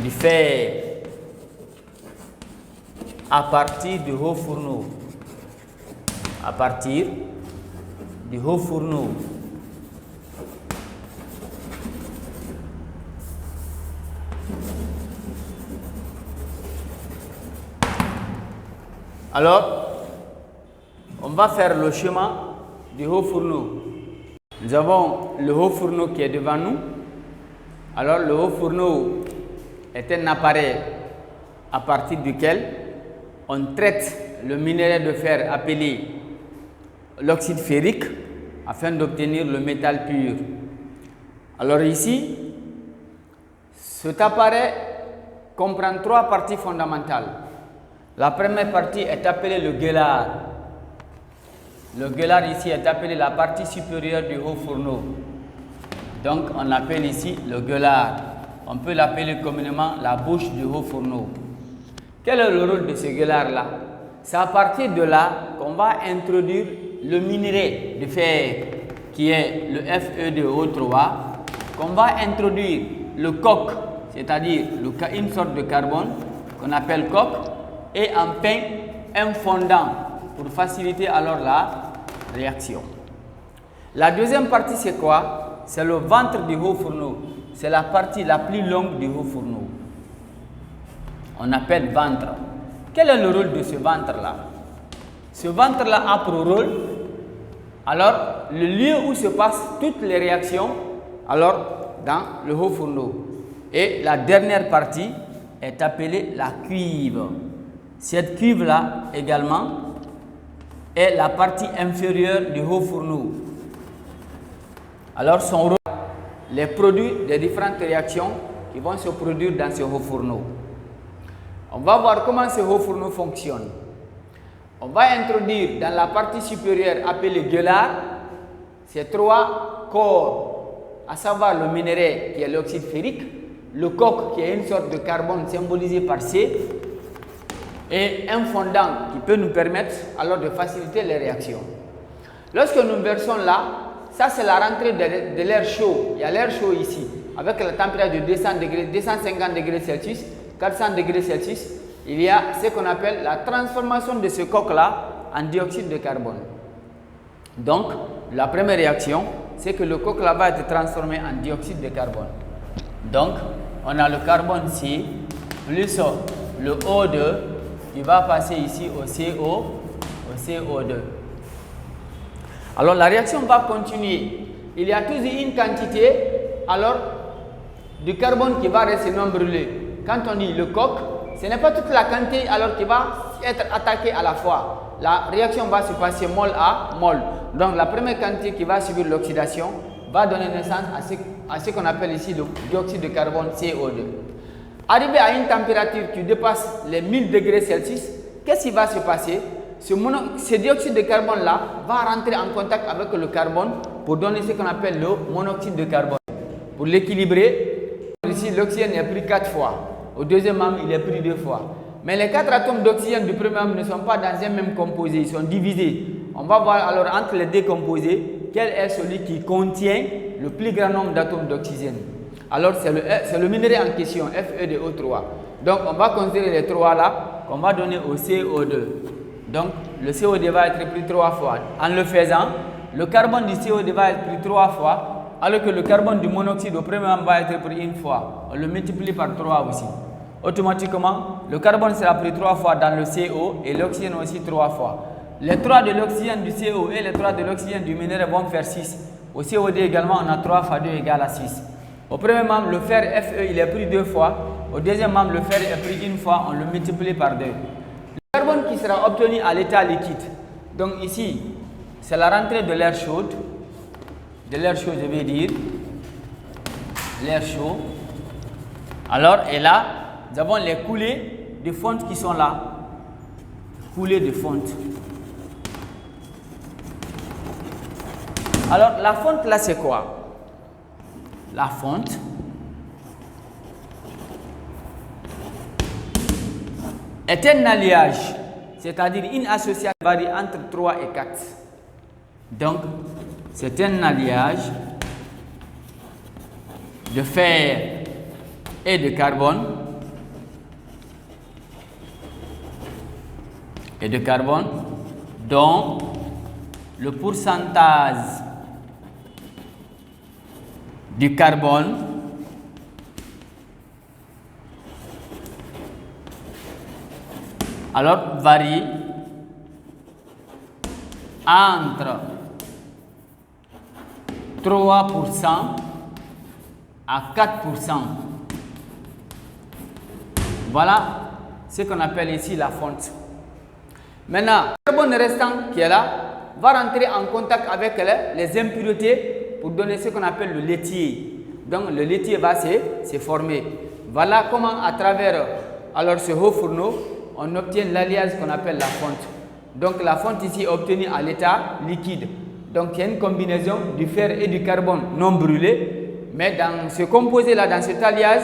du fer à partir du haut fourneau. À partir du haut fourneau. Alors, on va faire le chemin du haut fourneau. Nous avons le haut fourneau qui est devant nous. Alors, le haut fourneau est un appareil à partir duquel on traite le minerai de fer appelé l'oxyde ferrique afin d'obtenir le métal pur. Alors ici, cet appareil comprend trois parties fondamentales. La première partie est appelée le gueulard. Le gueulard ici est appelé la partie supérieure du haut fourneau. Donc on appelle ici le gueulard. On peut l'appeler communément la bouche du haut fourneau. Quel est le rôle de ce gueulard-là? C'est à partir de là qu'on va introduire le minerai de fer qui est le Fe2O3, qu'on va introduire le coke, c'est-à-dire une sorte de carbone qu'on appelle coke, et enfin un fondant pour faciliter alors la réaction. La deuxième partie c'est quoi? C'est le ventre du haut fourneau. C'est la partie la plus longue du haut fourneau. On appelle ventre. Quel est le rôle de ce ventre-là? Ce ventre-là a pour rôle, alors, le lieu où se passent toutes les réactions, alors, dans le haut fourneau. Et la dernière partie est appelée la cuve. Cette cuve-là, également, est la partie inférieure du haut fourneau. Alors, son rôle, les produits des différentes réactions qui vont se produire dans ce haut fourneau. On va voir comment ce haut fourneau fonctionne. On va introduire dans la partie supérieure appelée gueulard ces trois corps, à savoir le minerai qui est l'oxyde ferrique, le coke qui est une sorte de carbone symbolisé par C, et un fondant qui peut nous permettre alors de faciliter les réactions. Lorsque nous versons là, ça c'est la rentrée de l'air chaud. Il y a l'air chaud ici, avec la température de 250 degrés Celsius, 400 degrés Celsius. Il y a ce qu'on appelle la transformation de ce coke-là en dioxyde de carbone. Donc, la première réaction, c'est que le coke-là va être transformé en dioxyde de carbone. Donc, on a le carbone C plus le O2 qui va passer ici au CO2. Alors, la réaction va continuer. Il y a toujours une quantité alors de carbone qui va rester non brûlé. Quand on dit le coke, ce n'est pas toute la quantité alors qui va être attaquée à la fois. La réaction va se passer mol à mol. Donc la première quantité qui va subir l'oxydation va donner naissance à ce qu'on appelle ici le dioxyde de carbone CO2. Arrivé à une température qui dépasse les 1000 degrés Celsius, qu'est-ce qui va se passer? Ce dioxyde de carbone là va rentrer en contact avec le carbone pour donner ce qu'on appelle le monoxyde de carbone. Pour l'équilibrer, ici l'oxygène est pris 4 fois. Au deuxième membre, il est pris 2 fois. Mais les 4 atomes d'oxygène du premier membre ne sont pas dans un même composé, ils sont divisés. On va voir alors entre les deux composés, quel est celui qui contient le plus grand nombre d'atomes d'oxygène. Alors c'est le minerai en question, Fe2O3. Donc on va considérer les 3 là, qu'on va donner au CO2. Donc le CO2 va être pris 3 fois. En le faisant, le carbone du CO2 va être pris 3 fois. Alors que le carbone du monoxyde au premier membre va être pris 1 fois. On le multiplie par 3 aussi. Automatiquement, le carbone sera pris 3 fois dans le CO et l'oxygène aussi 3 fois. Les 3 de l'oxygène du CO et les 3 de l'oxygène du minerai vont faire 6. Au CO2 également, on a 3 fois 2 égale à 6. Au premier membre, le fer Fe il est pris 2 fois. Au deuxième membre, le fer est pris 1 fois. On le multiplie par 2. Le carbone qui sera obtenu à l'état liquide. Donc ici, c'est la rentrée de l'air chaud. De l'air chaud, je vais dire, l'air chaud. Alors, et là, nous avons les coulées de fonte qui sont là. Coulées de fonte. Alors, la fonte là, c'est quoi? La fonte, est un alliage, c'est-à-dire une association varie entre 3 et 4. Donc, c'est un alliage de fer et de carbone et de carbone, dont le pourcentage du carbone alors varie entre 3% à 4%. Voilà ce qu'on appelle ici la fonte. Maintenant, le carbone restant qui est là va rentrer en contact avec les impuretés pour donner ce qu'on appelle le laitier. Donc le laitier va se former. Voilà comment à travers ce haut fourneau, on obtient l'alliage qu'on appelle la fonte. Donc la fonte ici est obtenue à l'état liquide. Donc il y a une combinaison du fer et du carbone non brûlé. Mais dans ce composé là, dans cet alliage,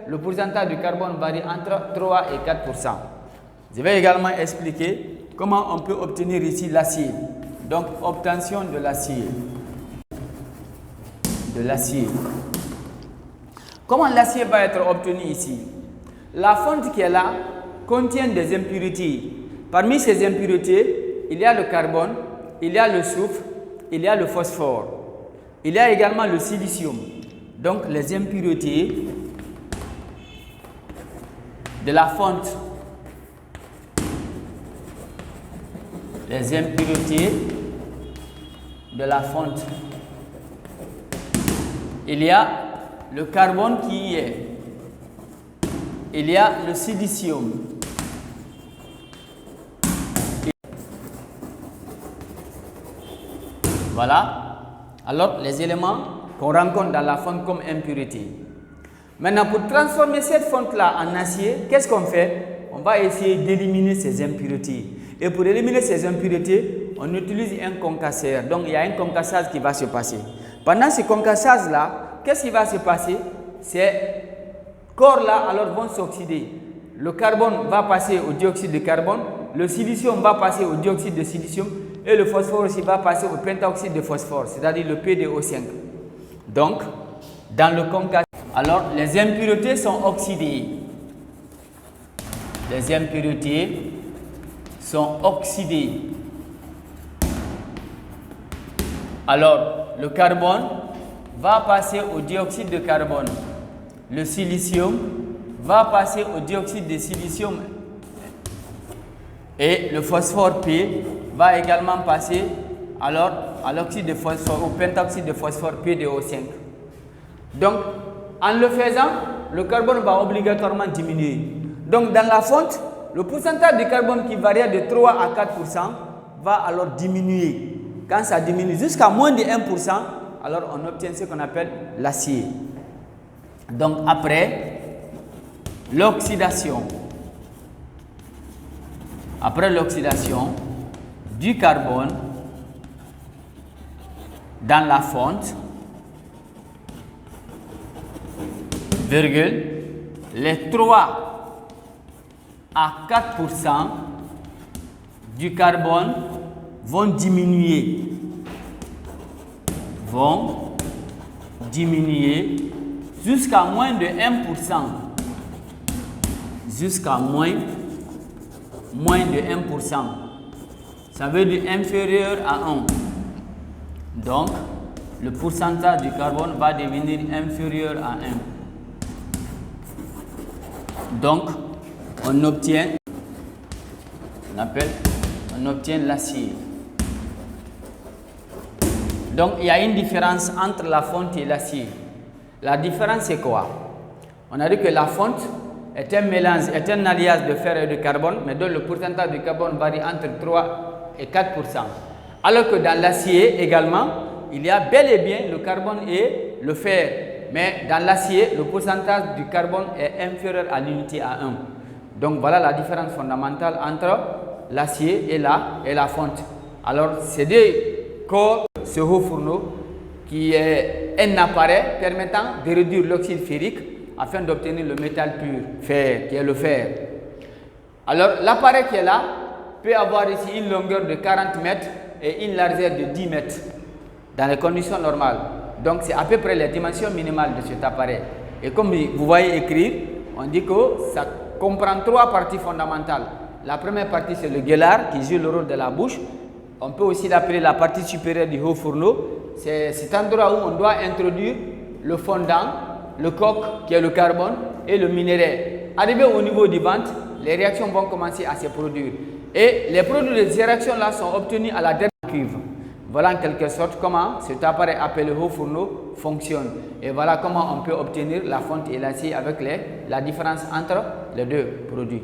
le pourcentage du carbone varie entre 3 et 4%. Je vais également expliquer comment on peut obtenir ici l'acier. Donc obtention de l'acier. Comment l'acier va être obtenu ici? La fonte qui est là contient des impuretés. Parmi ces impuretés, il y a le carbone, il y a le soufre, il y a le phosphore. Il y a également le silicium. Donc les impuretés de la fonte. Les impuretés de la fonte. Il y a le carbone qui y est. Il y a le silicium. Voilà. Alors, les éléments qu'on rencontre dans la fonte comme impureté. Maintenant, pour transformer cette fonte-là en acier, qu'est-ce qu'on fait? On va essayer d'éliminer ces impuretés. Et pour éliminer ces impuretés, on utilise un concasseur. Donc, il y a un concassage qui va se passer. Pendant ce concassage-là, qu'est-ce qui va se passer? Ces corps-là alors vont s'oxyder. Le carbone va passer au dioxyde de carbone, le silicium va passer au dioxyde de silicium et le phosphore aussi va passer au pentaoxyde de phosphore, c'est-à-dire le PdO5. Donc, dans le concassage, alors les impuretés sont oxydées. Les impuretés sont oxydées. Alors, le carbone va passer au dioxyde de carbone. Le silicium va passer au dioxyde de silicium. Et le phosphore P va également passer alors à l'oxyde de phosphore, au pentaoxyde de phosphore PdO5. Donc, en le faisant, le carbone va obligatoirement diminuer. Donc, dans la fonte, le pourcentage de carbone qui varie de 3 à 4% va alors diminuer. Quand ça diminue jusqu'à moins de 1%, alors on obtient ce qu'on appelle l'acier. Donc, après l'oxydation, du carbone dans la fonte, les 3 à 4% du carbone vont diminuer. Jusqu'à moins de 1%. Jusqu'à moins de 1%. Ça veut dire inférieur à 1. Donc, le pourcentage du carbone va devenir inférieur à 1. Donc, on obtient l'acier. Donc, il y a une différence entre la fonte et l'acier. La différence, c'est quoi? On a dit que la fonte est un mélange, est un alliage de fer et de carbone, mais dont le pourcentage de carbone varie entre 3 et 4%. Alors que dans l'acier également, il y a bel et bien le carbone et le fer. Mais dans l'acier, le pourcentage du carbone est inférieur à l'unité à 1. Donc voilà la différence fondamentale entre l'acier et la fonte. Alors c'est deux corps, ce haut fourneau, qui est un appareil permettant de réduire l'oxyde ferrique afin d'obtenir le métal pur, fer, qui est le fer. Alors l'appareil qui est là peut avoir ici une longueur de 40 mètres et une largeur de 10 mètres dans les conditions normales. Donc c'est à peu près les dimensions minimales de cet appareil. Et comme vous voyez écrire, on dit que ça comprend 3 parties fondamentales. La première partie, c'est le gueulard qui joue le rôle de la bouche. On peut aussi l'appeler la partie supérieure du haut fourneau. C'est cet endroit où on doit introduire le fondant, le coq qui est le carbone et le minerai. Arrivé au niveau du ventre, les réactions vont commencer à se produire. Et les produits de ces réactions-là sont obtenus à la dernière cuve. Voilà en quelque sorte comment cet appareil appelé haut fourneau fonctionne. Et voilà comment on peut obtenir la fonte et l'acier avec la différence entre les deux produits.